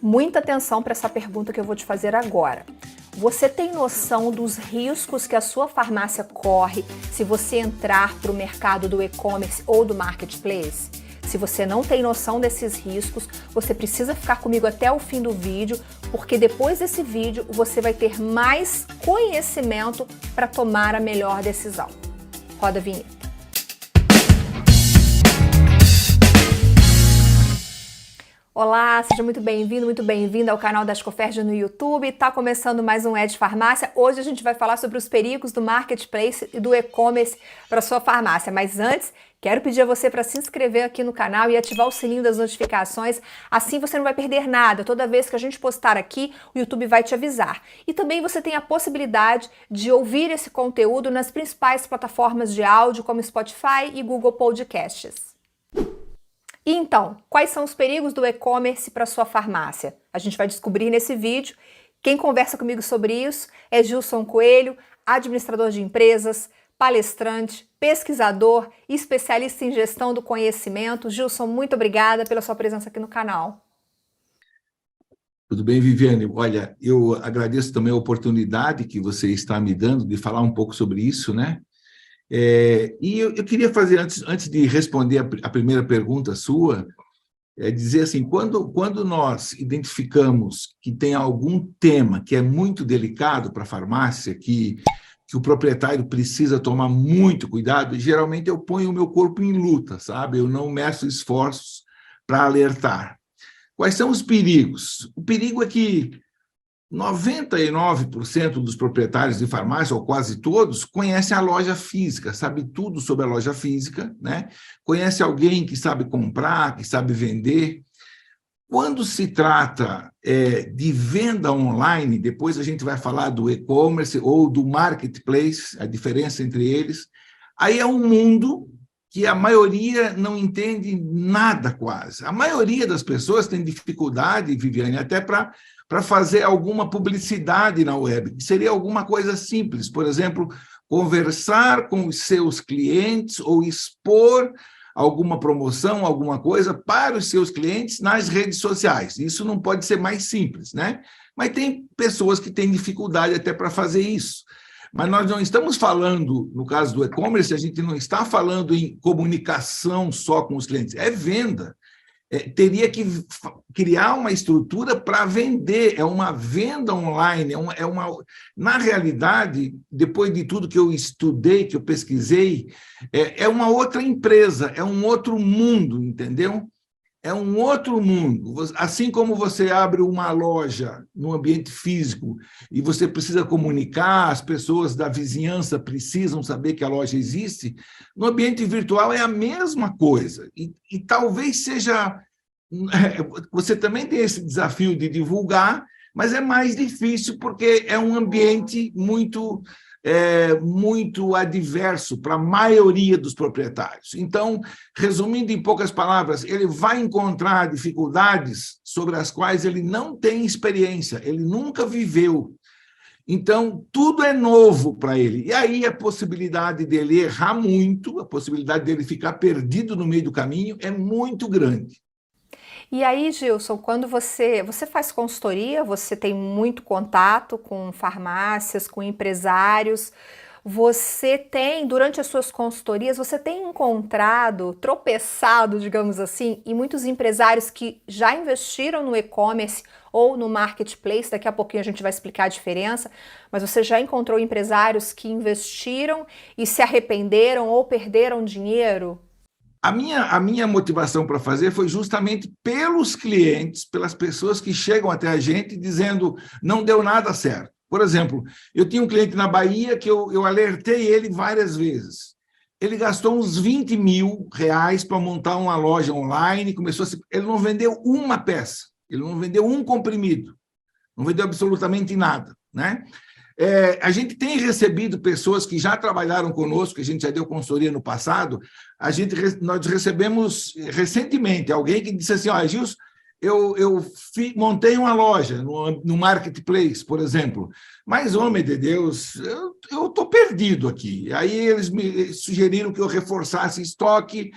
Muita atenção para essa pergunta que eu vou te fazer agora. Você tem noção dos riscos que a sua farmácia corre se você entrar para o mercado do e-commerce ou do marketplace? Se você não tem noção desses riscos, você precisa ficar comigo até o fim do vídeo, porque depois desse vídeo você vai ter mais conhecimento para tomar a melhor decisão. Roda a vinheta. Olá, seja muito bem-vindo, muito bem-vinda ao canal da Ascoferj no YouTube. Está começando mais um Ed Farmácia. Hoje a gente vai falar sobre os perigos do marketplace e do e-commerce para sua farmácia. Mas antes, quero pedir a você para se inscrever aqui no canal e ativar o sininho das notificações. Assim você não vai perder nada. Toda vez que a gente postar aqui, o YouTube vai te avisar. E também você tem a possibilidade de ouvir esse conteúdo nas principais plataformas de áudio, como Spotify e Google Podcasts. E então, quais são os perigos do e-commerce para sua farmácia? A gente vai descobrir nesse vídeo. Quem conversa comigo sobre isso é Gilson Coelho, administrador de empresas, palestrante, pesquisador e especialista em gestão do conhecimento. Gilson, muito obrigada pela sua presença aqui no canal. Tudo bem, Viviane? Olha, eu agradeço também a oportunidade que você está me dando de falar um pouco sobre isso, né? E eu queria fazer, antes de responder a primeira pergunta sua, dizer assim, quando nós identificamos que tem algum tema que é muito delicado para a farmácia, que o proprietário precisa tomar muito cuidado, geralmente eu ponho o meu corpo em luta, sabe? Eu não meço esforços para alertar. Quais são os perigos? O perigo é que 99% dos proprietários de farmácia, ou quase todos, conhecem a loja física, sabe tudo sobre a loja física, né? Conhece alguém que sabe comprar, que sabe vender. Quando se trata de venda online, depois a gente vai falar do e-commerce ou do marketplace, a diferença entre eles, aí é um mundo que a maioria não entende nada quase. A maioria das pessoas tem dificuldade, Viviane, até para fazer alguma publicidade na web, que seria alguma coisa simples, por exemplo, conversar com os seus clientes ou expor alguma promoção, alguma coisa para os seus clientes nas redes sociais. Isso não pode ser mais simples, né? Mas tem pessoas que têm dificuldade até para fazer isso. Mas nós não estamos falando, no caso do e-commerce, a gente não está falando em comunicação só com os clientes, é venda. Teria que criar uma estrutura para vender, é uma venda online, na realidade, depois de tudo que eu estudei, que eu pesquisei, é uma outra empresa, é um outro mundo, entendeu? É um outro mundo. Assim como você abre uma loja no ambiente físico e você precisa comunicar, as pessoas da vizinhança precisam saber que a loja existe, no ambiente virtual é a mesma coisa. E talvez seja... Você também tem esse desafio de divulgar, mas é mais difícil porque é um ambiente muito adverso para a maioria dos proprietários. Então, resumindo em poucas palavras, ele vai encontrar dificuldades sobre as quais ele não tem experiência, ele nunca viveu. Então, tudo é novo para ele. E aí a possibilidade dele errar muito, a possibilidade dele ficar perdido no meio do caminho é muito grande. E aí, Gilson, quando você faz consultoria, você tem muito contato com farmácias, com empresários, você tem, durante as suas consultorias, você tem encontrado, tropeçado, digamos assim, em muitos empresários que já investiram no e-commerce ou no marketplace, daqui a pouquinho a gente vai explicar a diferença, mas você já encontrou empresários que investiram e se arrependeram ou perderam dinheiro? A minha motivação para fazer foi justamente pelos clientes, pelas pessoas que chegam até a gente dizendo não deu nada certo. Por exemplo, eu tinha um cliente na Bahia que eu alertei ele várias vezes. Ele gastou uns R$20 mil para montar uma loja online, ele não vendeu uma peça, ele não vendeu um comprimido, não vendeu absolutamente nada, né? A gente tem recebido pessoas que já trabalharam conosco, que a gente já deu consultoria no passado, nós recebemos recentemente alguém que disse assim, Gilson, eu montei uma loja no marketplace, por exemplo, mas, homem de Deus, eu estou perdido aqui. Aí eles me sugeriram que eu reforçasse estoque,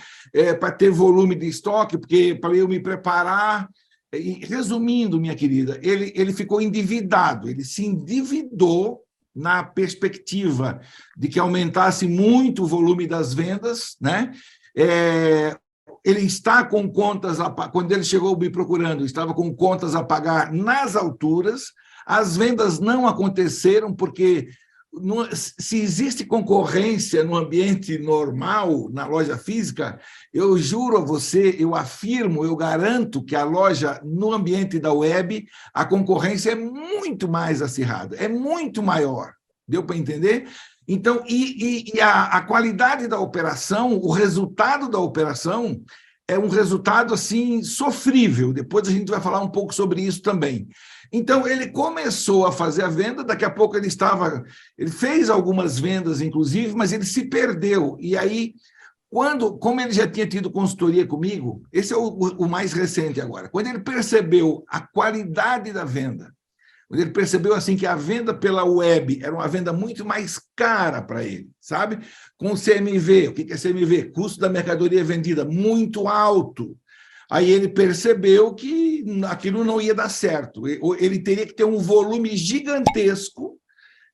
para ter volume de estoque, porque para eu me preparar... Resumindo, minha querida, ele ficou endividado, ele se endividou na perspectiva de que aumentasse muito o volume das vendas, né? Ele está com contas a pagar, quando ele chegou me procurando, estava com contas a pagar nas alturas, as vendas não aconteceram porque se existe concorrência no ambiente normal, na loja física, eu juro a você, eu afirmo, eu garanto que a loja, no ambiente da web, a concorrência é muito mais acirrada, é muito maior. Deu para entender? Então, a qualidade da operação, o resultado da operação é um resultado assim sofrível. Depois a gente vai falar um pouco sobre isso também. Então, ele começou a fazer a venda, daqui a pouco ele fez algumas vendas, inclusive, mas ele se perdeu. E aí, como ele já tinha tido consultoria comigo, esse é o mais recente agora, quando ele percebeu a qualidade da venda, quando ele percebeu assim que a venda pela web era uma venda muito mais cara para ele, sabe? Com CMV, o que é CMV? Custo da mercadoria vendida, muito alto. Aí ele percebeu que aquilo não ia dar certo. Ele teria que ter um volume gigantesco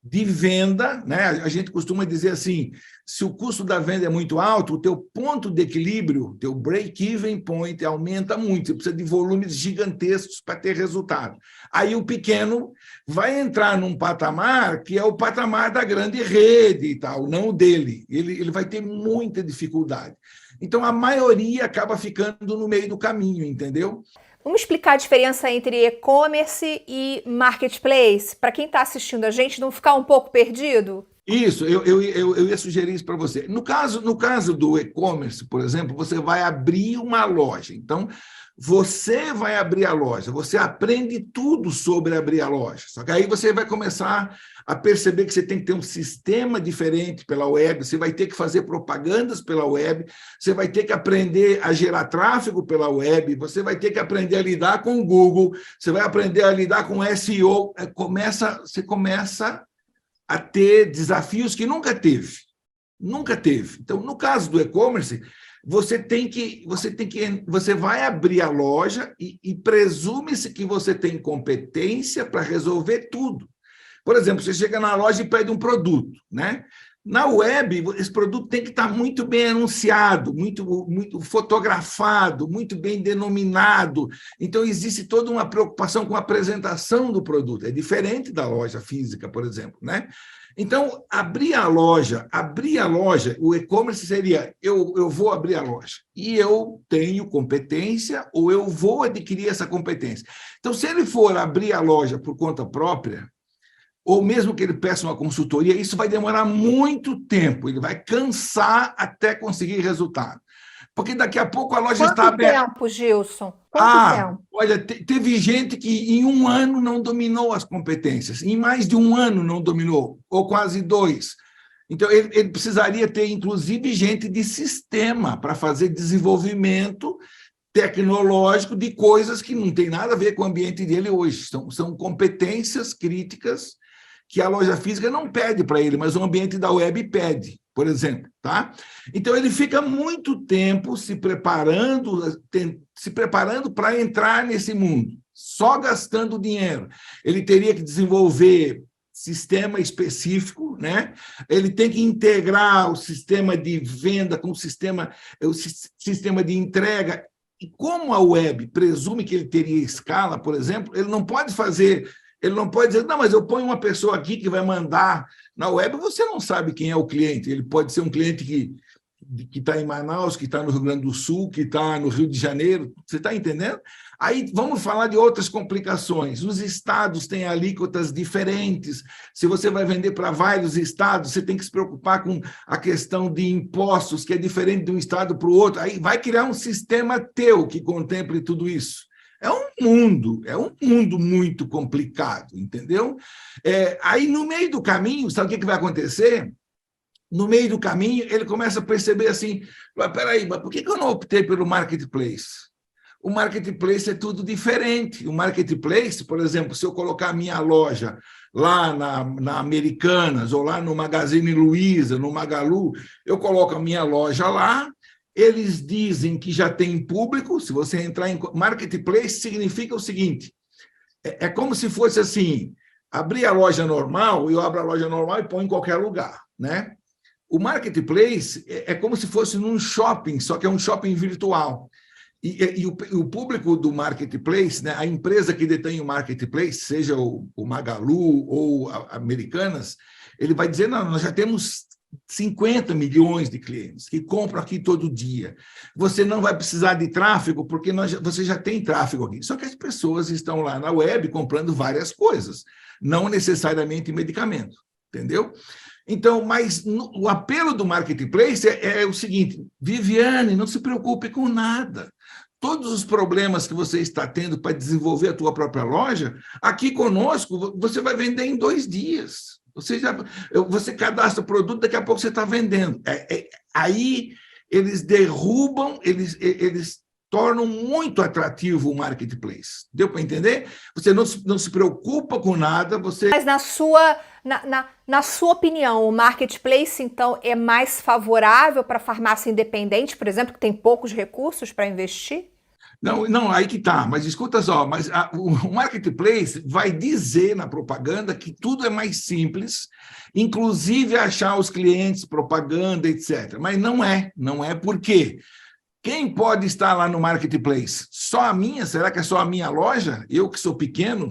de venda, né? A gente costuma dizer assim, se o custo da venda é muito alto, o teu ponto de equilíbrio, teu break-even point aumenta muito, você precisa de volumes gigantescos para ter resultado. Aí o pequeno vai entrar num patamar que é o patamar da grande rede e tal, não o dele. Ele vai ter muita dificuldade. Então, a maioria acaba ficando no meio do caminho, entendeu? Vamos explicar a diferença entre e-commerce e marketplace, para quem está assistindo a gente não ficar um pouco perdido? Isso, eu ia sugerir isso para você. No caso do e-commerce, por exemplo, você vai abrir uma loja. Então, você vai abrir a loja, você aprende tudo sobre abrir a loja. Só que aí você vai começar a perceber que você tem que ter um sistema diferente pela web, você vai ter que fazer propagandas pela web, você vai ter que aprender a gerar tráfego pela web, você vai ter que aprender a lidar com o Google, você vai aprender a lidar com SEO. Você começa a ter desafios que nunca teve. Nunca teve. Então, no caso do e-commerce, você vai abrir a loja e presume-se que você tem competência para resolver tudo. Por exemplo, você chega na loja e pede um produto, né? Na web, esse produto tem que estar muito bem anunciado, muito fotografado, muito bem denominado. Então, existe toda uma preocupação com a apresentação do produto. É diferente da loja física, por exemplo, né? Então, abrir a loja, o e-commerce seria, eu vou abrir a loja e eu tenho competência ou eu vou adquirir essa competência. Então, se ele for abrir a loja por conta própria, ou mesmo que ele peça uma consultoria, isso vai demorar muito tempo, ele vai cansar até conseguir resultado. Porque daqui a pouco a loja está aberta. Quanto tempo, Gilson? Quanto tempo? Olha, teve gente que em um ano não dominou as competências, em mais de um ano não dominou, ou quase 2. Então, ele precisaria ter, inclusive, gente de sistema para fazer desenvolvimento tecnológico de coisas que não tem nada a ver com o ambiente dele hoje. São competências críticas que a loja física não pede para ele, mas o ambiente da web pede, por exemplo, tá? Então, ele fica muito tempo se preparando para entrar nesse mundo, só gastando dinheiro. Ele teria que desenvolver sistema específico, né? Ele tem que integrar o sistema de venda com o sistema de entrega. E como a web presume que ele teria escala, por exemplo, ele não pode dizer, não, mas eu ponho uma pessoa aqui que vai mandar. Na web, você não sabe quem é o cliente. Ele pode ser um cliente que está em Manaus, que está no Rio Grande do Sul, que está no Rio de Janeiro. Você está entendendo? Aí vamos falar de outras complicações. Os estados têm alíquotas diferentes. Se você vai vender para vários estados, você tem que se preocupar com a questão de impostos, que é diferente de um estado para o outro. Aí vai criar um sistema teu que contemple tudo isso. É um mundo muito complicado, entendeu? Aí, no meio do caminho, sabe o que vai acontecer? No meio do caminho, ele começa a perceber assim, peraí, mas por que eu não optei pelo marketplace? O marketplace é tudo diferente. O marketplace, por exemplo, se eu colocar a minha loja lá na Americanas, ou lá no Magazine Luiza, no Magalu, eu coloco a minha loja lá, Eles dizem que já tem público. Se você entrar em marketplace, significa o seguinte, é como se fosse assim, abrir a loja normal, eu abro a loja normal e ponho em qualquer lugar, né? O marketplace é como se fosse num shopping, só que é um shopping virtual. E o público do marketplace, né, a empresa que detém o marketplace, seja o Magalu ou a Americanas, ele vai dizer, não, nós já temos 50 milhões de clientes que compram aqui todo dia. Você não vai precisar de tráfego, porque você já tem tráfego aqui. Só que as pessoas estão lá na web comprando várias coisas, não necessariamente medicamento, entendeu? Então, mas o apelo do marketplace é o seguinte, Viviane, não se preocupe com nada. Todos os problemas que você está tendo para desenvolver a tua própria loja, aqui conosco, você vai vender em 2 dias. Você cadastra o produto, daqui a pouco você está vendendo. Aí eles derrubam, eles tornam muito atrativo o marketplace. Deu para entender? Você não se preocupa com nada, você... Mas na sua opinião, o marketplace, então, é mais favorável para a farmácia independente, por exemplo, que tem poucos recursos para investir? Não, aí que tá. Mas escuta só, o marketplace vai dizer na propaganda que tudo é mais simples, inclusive achar os clientes, propaganda, etc. Mas não é por quê? Quem pode estar lá no marketplace? Só a minha? Será que é só a minha loja? Eu que sou pequeno,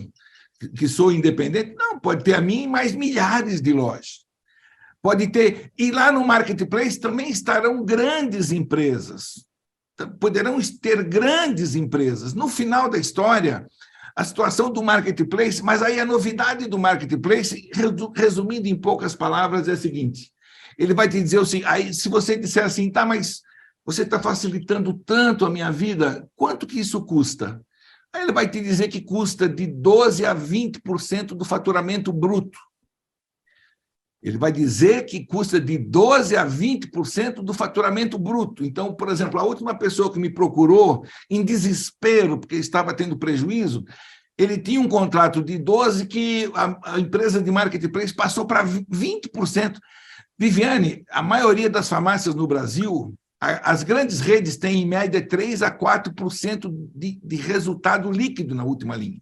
que sou independente? Não, pode ter a minha e mais milhares de lojas. Pode ter. E lá no marketplace também estarão grandes empresas. Poderão ter grandes empresas. No final da história, a situação do marketplace, mas aí a novidade do marketplace, resumindo em poucas palavras, é a seguinte, ele vai te dizer assim, aí, se você disser assim, tá, mas você está facilitando tanto a minha vida, quanto que isso custa? Aí ele vai te dizer que custa de 12% a 20% do faturamento bruto. Ele vai dizer que custa de 12% a 20% do faturamento bruto. Então, por exemplo, a última pessoa que me procurou, em desespero, porque estava tendo prejuízo, ele tinha um contrato de 12% que a empresa de marketplace passou para 20%. Viviane, a maioria das farmácias no Brasil, as grandes redes têm, em média, 3% a 4% de resultado líquido na última linha.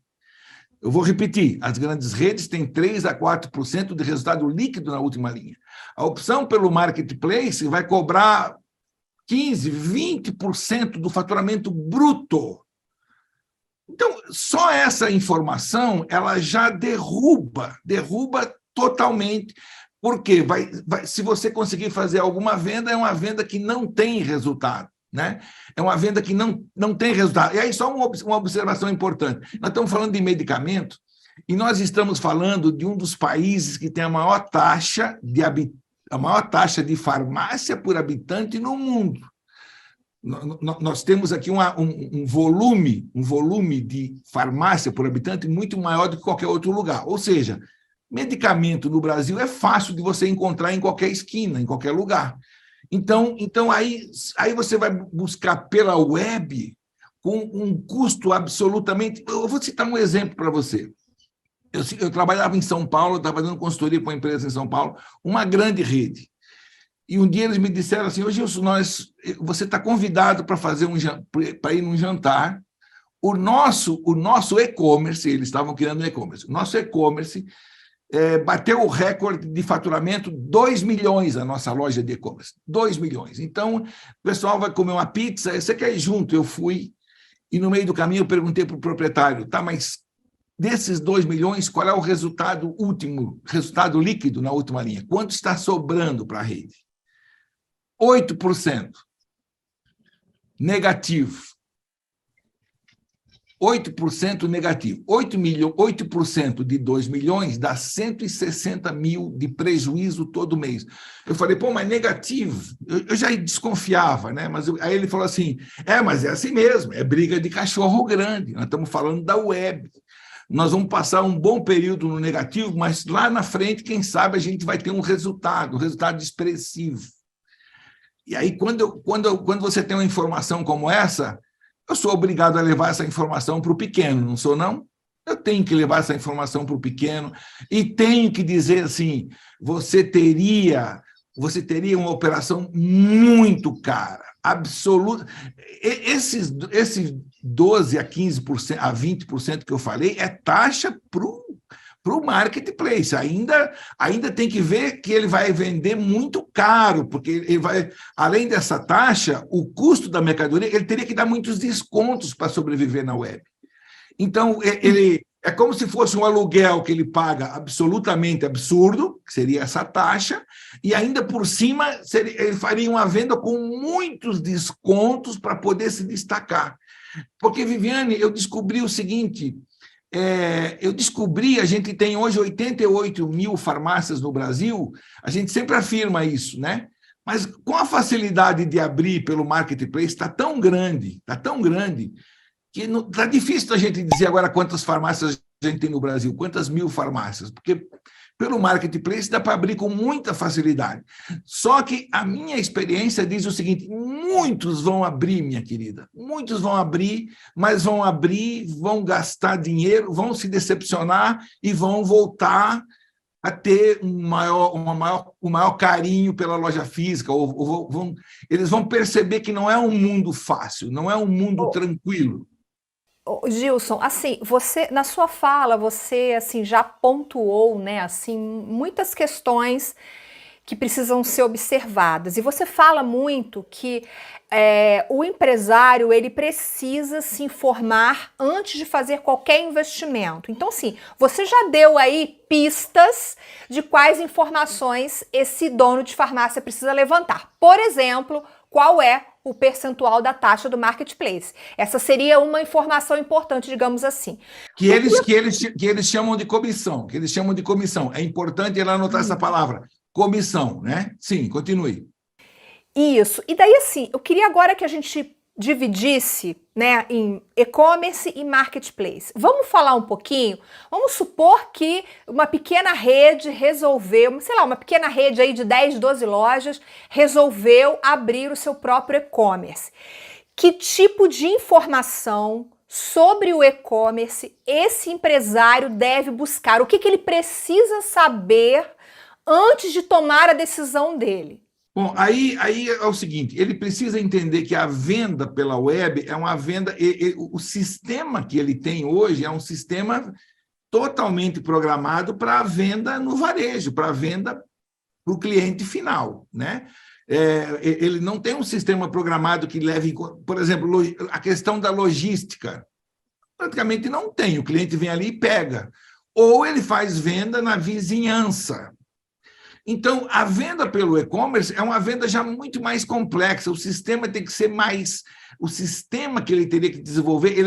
Eu vou repetir, as grandes redes têm 3% a 4% de resultado líquido na última linha. A opção pelo marketplace vai cobrar 15%, 20% do faturamento bruto. Então, só essa informação, ela já derruba totalmente, porque se você conseguir fazer alguma venda, é uma venda que não tem resultado. Né? É uma venda que não tem resultado. E aí, só uma observação importante. Nós estamos falando de medicamento e nós estamos falando de um dos países que tem a maior taxa de farmácia por habitante no mundo. Nós temos aqui um volume de farmácia por habitante muito maior do que qualquer outro lugar. Ou seja, medicamento no Brasil é fácil de você encontrar em qualquer esquina, em qualquer lugar. Então aí você vai buscar pela web com um custo absolutamente... Eu vou citar um exemplo para você. Eu trabalhava em São Paulo, estava dando consultoria para uma empresa em São Paulo, uma grande rede. E um dia eles me disseram assim, ô Gilson, você está convidado para ir num jantar. O nosso e-commerce, eles estavam criando e-commerce, o nosso e-commerce bateu o recorde de faturamento, 2 milhões a nossa loja de e-commerce, 2 milhões. Então, o pessoal vai comer uma pizza, você quer ir junto? Eu fui, e no meio do caminho eu perguntei para o proprietário, tá, mas desses 2 milhões, qual é o resultado líquido na última linha? Quanto está sobrando para a rede? 8%. Negativo. 8% negativo. 8% de 2 milhões dá 160 mil de prejuízo todo mês. Eu falei, pô, mas negativo? Eu já desconfiava, né? Mas aí ele falou assim, mas é assim mesmo, é briga de cachorro grande, nós estamos falando da web. Nós vamos passar um bom período no negativo, mas lá na frente, quem sabe, a gente vai ter um resultado expressivo. E aí, quando você tem uma informação como essa, eu sou obrigado a levar essa informação para o pequeno, não sou, não? Eu tenho que levar essa informação para o pequeno e tenho que dizer assim, você teria você teria uma operação muito cara, absoluta. Esses 12% a 15%, a 20% que eu falei é taxa para o marketplace. Ainda tem que ver que ele vai vender muito caro, porque ele vai, além dessa taxa, o custo da mercadoria, ele teria que dar muitos descontos para sobreviver na web. Então, ele é como se fosse um aluguel que ele paga absolutamente absurdo, que seria essa taxa, e ainda por cima ele faria uma venda com muitos descontos para poder se destacar. Porque, Viviane, eu descobri o seguinte, a gente tem hoje 88 mil farmácias no Brasil, a gente sempre afirma isso, né? Mas com a facilidade de abrir pelo marketplace, está tão grande, que está difícil a gente dizer agora quantas farmácias a gente tem no Brasil, quantas mil farmácias, porque pelo marketplace dá para abrir com muita facilidade. Só que a minha experiência diz o seguinte, muitos vão abrir, minha querida, muitos vão abrir, mas vão gastar dinheiro, vão se decepcionar e vão voltar a ter um maior carinho pela loja física, eles vão perceber que não é um mundo fácil, não é um mundo tranquilo. Gilson, assim, na sua fala, você assim já pontuou, né, assim, muitas questões que precisam ser observadas. E você fala muito que o empresário ele precisa se informar antes de fazer qualquer investimento. Então, assim, você já deu aí pistas de quais informações esse dono de farmácia precisa levantar. Por exemplo, qual é o percentual da taxa do marketplace. Essa seria uma informação importante, digamos assim. Que eles chamam de comissão, É importante ela anotar essa palavra, comissão, né? Sim, continue. Isso. E daí, assim, eu queria agora que a gente dividisse, né, em e-commerce e marketplace. Vamos falar um pouquinho? Vamos supor que uma pequena rede resolveu, sei lá, uma pequena rede aí de 10, 12 lojas, resolveu abrir o seu próprio e-commerce. Que tipo de informação sobre o e-commerce esse empresário deve buscar? O que ele precisa saber antes de tomar a decisão dele? Bom, aí é o seguinte, ele precisa entender que a venda pela web é uma venda, o sistema que ele tem hoje é um sistema totalmente programado para a venda no varejo, para a venda para o cliente final, né? Ele não tem um sistema programado que leve, por exemplo, a questão da logística, praticamente não tem, o cliente vem ali e pega, ou ele faz venda na vizinhança. Então, a venda pelo e-commerce é uma venda já muito mais complexa, o sistema tem que ser mais... O sistema que ele teria que desenvolver,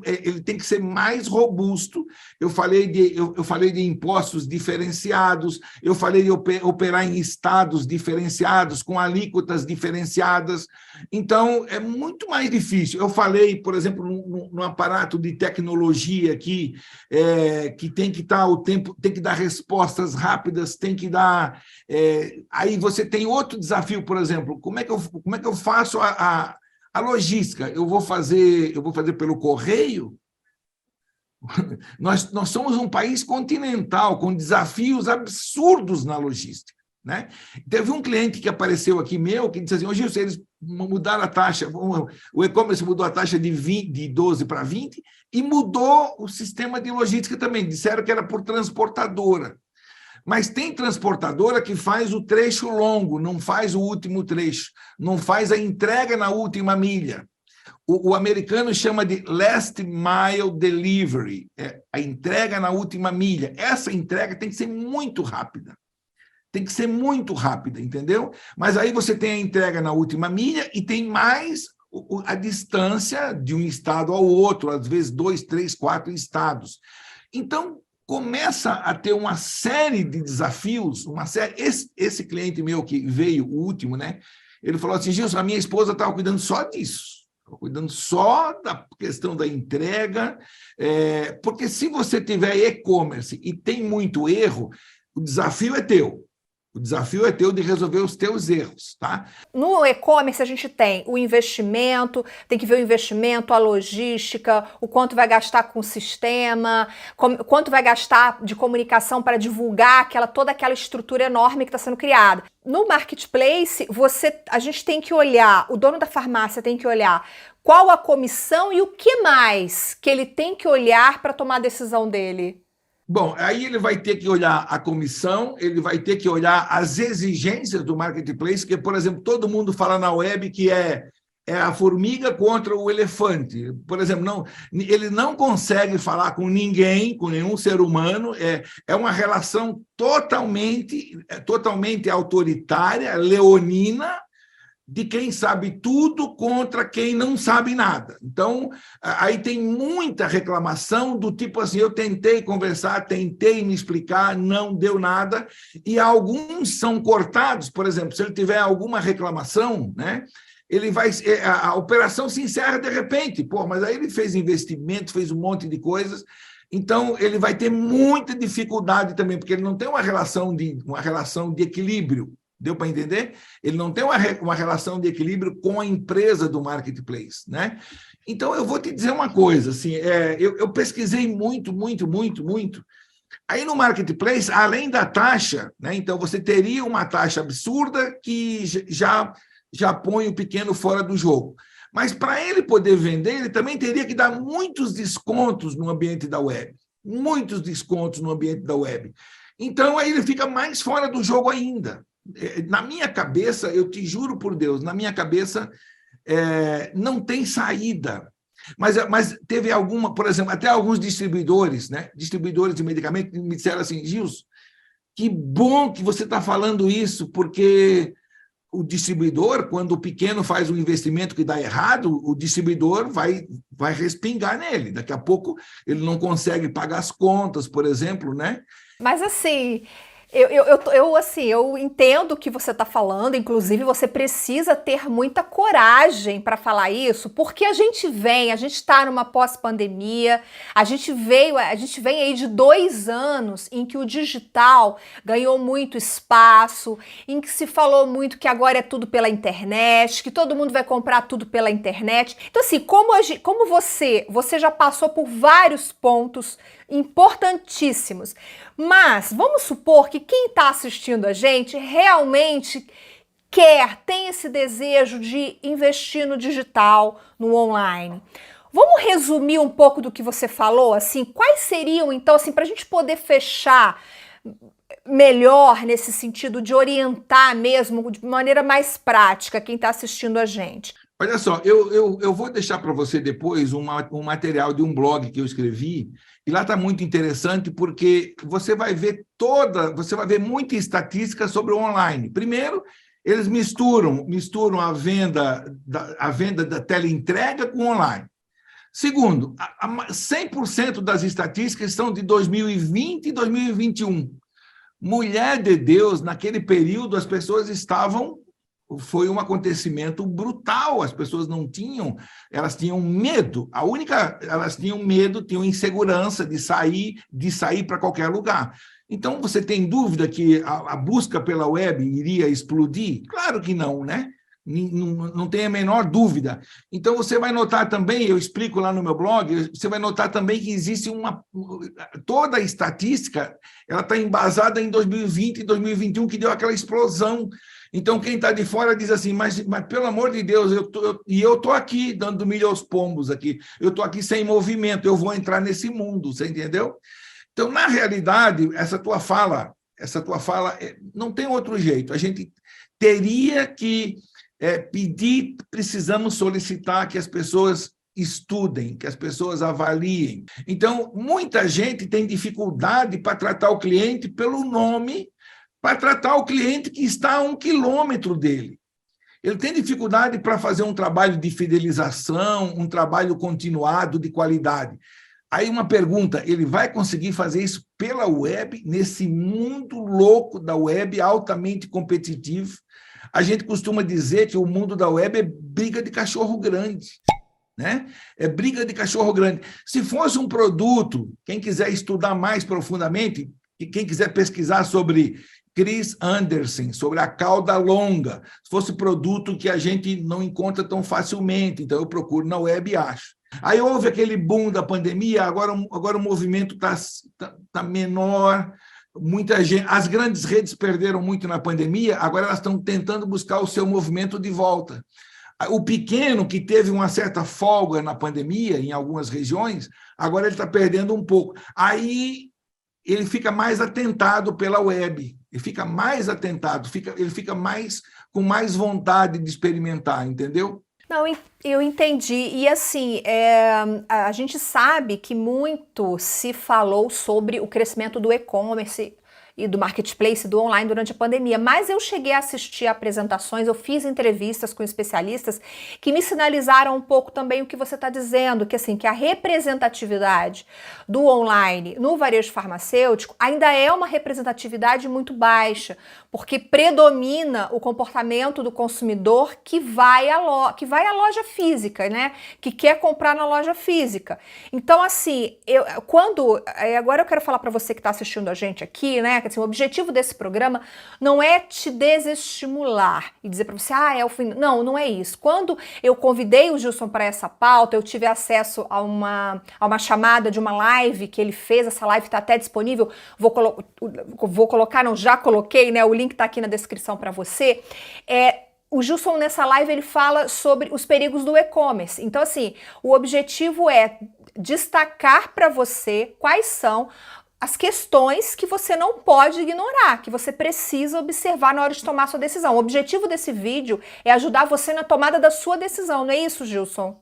ele tem que ser mais robusto. Eu falei de impostos diferenciados, eu falei de operar em estados diferenciados, com alíquotas diferenciadas. Então, é muito mais difícil. Eu falei, por exemplo, no aparato de tecnologia aqui, que tem que estar o tempo, tem que dar respostas rápidas, tem que dar... aí você tem outro desafio, por exemplo, como é que eu faço a logística? Eu vou fazer pelo correio? Nós somos um país continental, com desafios absurdos na logística, né? Teve um cliente que apareceu aqui meu, que disse assim, Gilson, eles mudaram a taxa, o e-commerce mudou a taxa de 12 para 20 e mudou o sistema de logística também, disseram que era por transportadora. Mas tem transportadora que faz o trecho longo, não faz o último trecho, não faz a entrega na última milha. O americano chama de last mile delivery, a entrega na última milha. Essa entrega tem que ser muito rápida. Tem que ser muito rápida, entendeu? Mas aí você tem a entrega na última milha e tem mais a distância de um estado ao outro, às vezes 2, 3, 4 estados. Então, começa a ter uma série de desafios, esse cliente meu que veio, o último, né? Ele falou assim, Gilson, a minha esposa estava cuidando só disso, cuidando só da questão da entrega, porque se você tiver e-commerce e tem muito erro, o desafio é teu, O desafio é teu de resolver os teus erros, tá? No e-commerce a gente tem o investimento, tem que ver o investimento, a logística, o quanto vai gastar com o sistema, quanto vai gastar de comunicação para divulgar toda aquela estrutura enorme que está sendo criada. No marketplace, a gente tem que olhar, o dono da farmácia tem que olhar qual a comissão e o que mais que ele tem que olhar para tomar a decisão dele. Bom, aí ele vai ter que olhar a comissão, ele vai ter que olhar as exigências do marketplace, que, por exemplo, todo mundo fala na web que é a formiga contra o elefante. Por exemplo, ele não consegue falar com ninguém, com nenhum ser humano, é uma relação totalmente autoritária, leonina, de quem sabe tudo contra quem não sabe nada. Então, aí tem muita reclamação do tipo assim, eu tentei conversar, tentei me explicar, não deu nada, e alguns são cortados, por exemplo, se ele tiver alguma reclamação, né, a operação se encerra de repente, mas aí ele fez investimento, fez um monte de coisas, então ele vai ter muita dificuldade também, porque ele não tem uma relação de equilíbrio. Deu para entender? Ele não tem uma relação de equilíbrio com a empresa do marketplace, né? Então, eu vou te dizer uma coisa, assim, eu pesquisei muito. Aí, no marketplace, além da taxa, né? Então, você teria uma taxa absurda que já põe o pequeno fora do jogo. Mas, para ele poder vender, ele também teria que dar muitos descontos no ambiente da web. Muitos descontos no ambiente da web. Então, aí ele fica mais fora do jogo ainda. Na minha cabeça, eu te juro por Deus, na minha cabeça não tem saída. Mas teve alguma, por exemplo, até alguns distribuidores, né? Distribuidores de medicamentos me disseram assim, Gilson, que bom que você está falando isso, porque o distribuidor, quando o pequeno faz um investimento que dá errado, o distribuidor vai respingar nele. Daqui a pouco ele não consegue pagar as contas, por exemplo, né? Mas assim, eu entendo o que você está falando, inclusive você precisa ter muita coragem para falar isso, porque a gente está numa pós-pandemia, a gente vem aí de 2 anos em que o digital ganhou muito espaço, em que se falou muito que agora é tudo pela internet, que todo mundo vai comprar tudo pela internet. Então assim, como você já passou por vários pontos importantíssimos, mas vamos supor que quem está assistindo a gente realmente tem esse desejo de investir no digital, no online. Vamos resumir um pouco do que você falou, assim, quais seriam, então, assim, para a gente poder fechar melhor nesse sentido de orientar mesmo de maneira mais prática quem está assistindo a gente? Olha só, eu vou deixar para você depois um material de um blog que eu escrevi, e lá está muito interessante porque você vai ver muita estatística sobre o online. Primeiro, eles misturam a venda da teleentrega com online. Segundo, 100% das estatísticas são de 2020 e 2021. Mulher de Deus, naquele período, as pessoas foi um acontecimento brutal, as pessoas elas tinham medo, elas tinham insegurança de sair para qualquer lugar. Então, você tem dúvida que a busca pela web iria explodir? Claro que não, né? Não tem a menor dúvida. Então, você vai notar também, eu explico lá no meu blog, você vai notar também que existe toda a estatística, ela está embasada em 2020 e 2021, que deu aquela explosão. Então, quem está de fora diz assim, mas pelo amor de Deus, eu estou aqui dando milho aos pombos aqui, eu estou aqui sem movimento, eu vou entrar nesse mundo, você entendeu? Então, na realidade, essa tua fala não tem outro jeito. A gente teria que precisamos solicitar que as pessoas estudem, que as pessoas avaliem. Então, muita gente tem dificuldade para tratar o cliente pelo nome, para tratar o cliente que está a 1 quilômetro dele. Ele tem dificuldade para fazer um trabalho de fidelização, um trabalho continuado de qualidade. Aí uma pergunta, ele vai conseguir fazer isso pela web, nesse mundo louco da web, altamente competitivo? A gente costuma dizer que o mundo da web é briga de cachorro grande, né? É briga de cachorro grande. Se fosse um produto, quem quiser estudar mais profundamente, e quem quiser pesquisar sobre Chris Anderson, sobre a cauda longa. Se fosse produto que a gente não encontra tão facilmente, então eu procuro na web e acho. Aí houve aquele boom da pandemia, agora o movimento tá menor, muita gente, as grandes redes perderam muito na pandemia, agora elas estão tentando buscar o seu movimento de volta. O pequeno, que teve uma certa folga na pandemia, em algumas regiões, agora ele está perdendo um pouco. Aí ele fica mais atentado pela web, ele fica mais atentado, ele fica com mais vontade de experimentar, entendeu? Não, eu entendi. E assim, a gente sabe que muito se falou sobre o crescimento do e-commerce e do marketplace, do online durante a pandemia, mas eu cheguei a assistir a apresentações, eu fiz entrevistas com especialistas que me sinalizaram um pouco também o que você está dizendo, que assim, que a representatividade do online no varejo farmacêutico ainda é uma representatividade muito baixa, porque predomina o comportamento do consumidor que vai à loja física, né? Que quer comprar na loja física. Então, assim, agora eu quero falar para você que está assistindo a gente aqui, né? Assim, o objetivo desse programa não é te desestimular e dizer para você, é o fim. Não, não é isso. Quando eu convidei o Gilson para essa pauta, eu tive acesso a uma chamada de uma live que ele fez, essa live está até disponível, vou colocar, não, já coloquei, né? O link está aqui na descrição para você. O Gilson, nessa live, ele fala sobre os perigos do e-commerce. Então, assim, o objetivo é destacar para você quais são as questões que você não pode ignorar, que você precisa observar na hora de tomar sua decisão. O objetivo desse vídeo é ajudar você na tomada da sua decisão, não é isso, Gilson?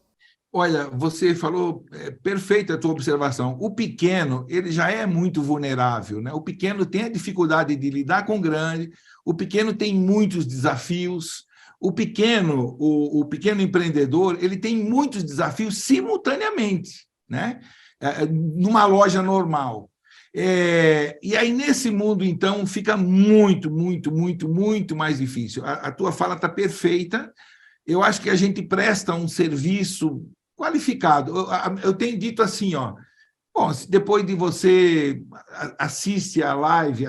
Olha, você falou, perfeita a tua observação. O pequeno, ele já é muito vulnerável, né? O pequeno tem a dificuldade de lidar com o grande, o pequeno tem muitos desafios, o pequeno empreendedor, ele tem muitos desafios simultaneamente, né? Numa loja normal. E aí, nesse mundo, então, fica muito, muito, muito, muito mais difícil. A tua fala está perfeita. Eu acho que a gente presta um serviço qualificado. Eu tenho dito assim, bom, depois de você assiste a live,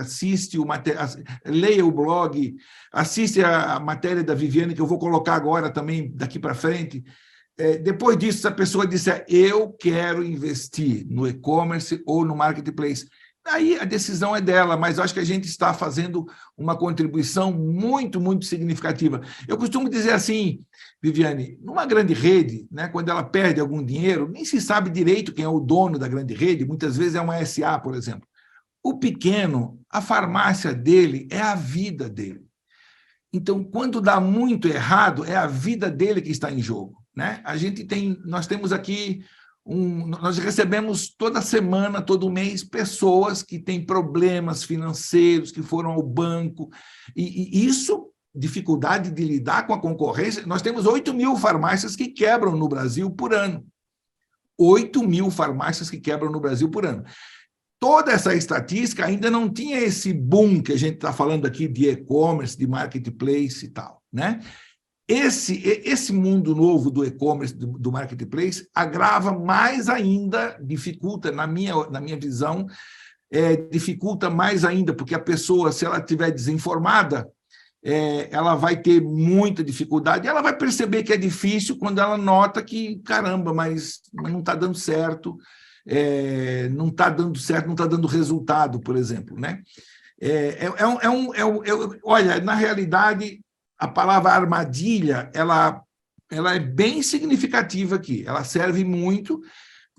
leia o blog, assiste a matéria da Viviane, que eu vou colocar agora também, daqui para frente. Depois disso, se a pessoa disser, eu quero investir no e-commerce ou no marketplace, aí a decisão é dela, mas eu acho que a gente está fazendo uma contribuição muito, muito significativa. Eu costumo dizer assim, Viviane, numa grande rede, né, quando ela perde algum dinheiro, nem se sabe direito quem é o dono da grande rede, muitas vezes é uma SA, por exemplo. O pequeno, a farmácia dele é a vida dele. Então, quando dá muito errado, é a vida dele que está em jogo, né? Nós temos aqui nós recebemos toda semana, todo mês, pessoas que têm problemas financeiros, que foram ao banco, e isso, dificuldade de lidar com a concorrência. Nós temos 8.000 farmácias que quebram no Brasil por ano. 8.000 farmácias que quebram no Brasil por ano. Toda essa estatística ainda não tinha esse boom que a gente está falando aqui de e-commerce, de marketplace e tal, né? Esse mundo novo do e-commerce, do marketplace, agrava mais ainda, dificulta, na minha visão, dificulta mais ainda, porque a pessoa, se ela estiver desinformada, ela vai ter muita dificuldade, ela vai perceber que é difícil quando ela nota que, caramba, mas não está dando certo, não está dando certo, não está dando resultado, por exemplo, né? Olha, na realidade, a palavra armadilha, ela é bem significativa aqui, ela serve muito.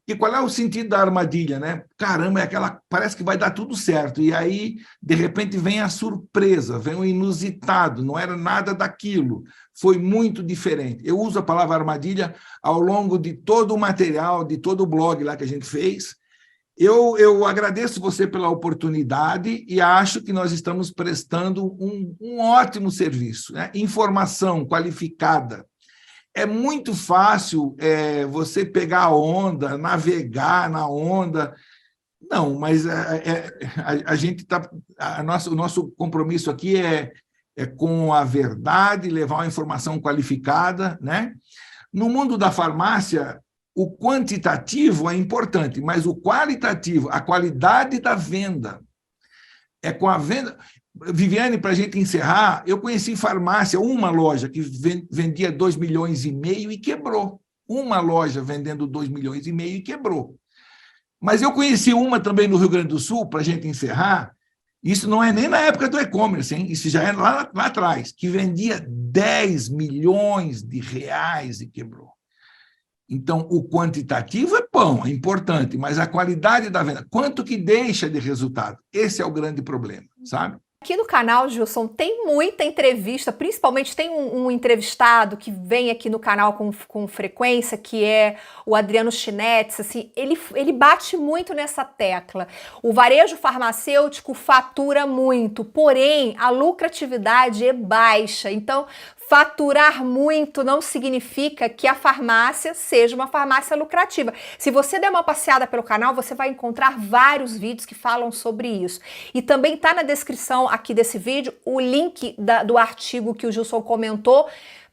E qual é o sentido da armadilha, né? Caramba, parece que vai dar tudo certo, e aí, de repente, vem a surpresa, vem o inusitado, não era nada daquilo, foi muito diferente. Eu uso a palavra armadilha ao longo de todo o material, de todo o blog lá que a gente fez. Eu agradeço você pela oportunidade e acho que nós estamos prestando um ótimo serviço, né? Informação qualificada. É muito fácil você pegar a onda, navegar na onda. Não, mas a gente está. O nosso compromisso aqui é com a verdade, levar uma informação qualificada, né? No mundo da farmácia, o quantitativo é importante, mas o qualitativo, a qualidade da venda, é com a venda. Viviane, para a gente encerrar, eu conheci farmácia, uma loja que vendia 2,5 milhões e quebrou. Uma loja vendendo 2,5 milhões e quebrou. Mas eu conheci uma também no Rio Grande do Sul, para a gente encerrar, isso não é nem na época do e-commerce, hein? Isso já é lá atrás, que vendia 10 milhões de reais e quebrou. Então, o quantitativo é bom, é importante, mas a qualidade da venda, quanto que deixa de resultado? Esse é o grande problema, sabe? Aqui no canal, Gilson, tem muita entrevista, principalmente tem um entrevistado que vem aqui no canal com frequência, que é o Adriano Chinetti, assim, ele bate muito nessa tecla. O varejo farmacêutico fatura muito, porém a lucratividade é baixa, então faturar muito não significa que a farmácia seja uma farmácia lucrativa. Se você der uma passeada pelo canal, você vai encontrar vários vídeos que falam sobre isso. E também está na descrição aqui desse vídeo o link do artigo que o Gilson comentou,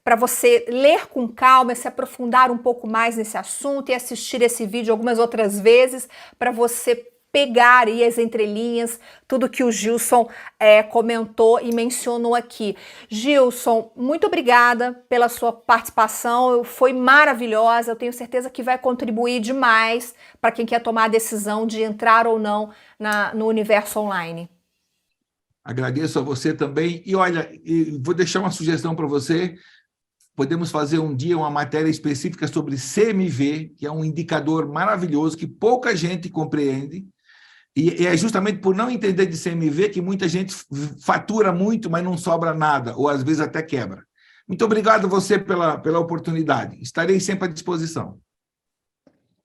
para você ler com calma, se aprofundar um pouco mais nesse assunto e assistir esse vídeo algumas outras vezes, para você pegar aí as entrelinhas, tudo que o Gilson comentou e mencionou aqui. Gilson, muito obrigada pela sua participação, foi maravilhosa, eu tenho certeza que vai contribuir demais para quem quer tomar a decisão de entrar ou não no universo online. Agradeço a você também. E olha, vou deixar uma sugestão para você. Podemos fazer um dia uma matéria específica sobre CMV, que é um indicador maravilhoso que pouca gente compreende. E é justamente por não entender de CMV que muita gente fatura muito, mas não sobra nada, ou às vezes até quebra. Muito obrigado a você pela oportunidade. Estarei sempre à disposição.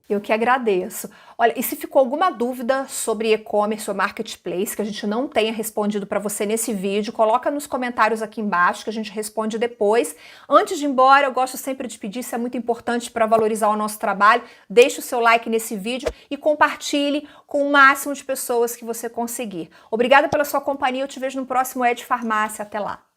Eu que agradeço. Olha, e se ficou alguma dúvida sobre e-commerce ou marketplace que a gente não tenha respondido para você nesse vídeo, coloca nos comentários aqui embaixo que a gente responde depois. Antes de ir embora, eu gosto sempre de pedir, isso é muito importante para valorizar o nosso trabalho, deixe o seu like nesse vídeo e compartilhe com o máximo de pessoas que você conseguir. Obrigada pela sua companhia, eu te vejo no próximo Ed Farmácia. Até lá!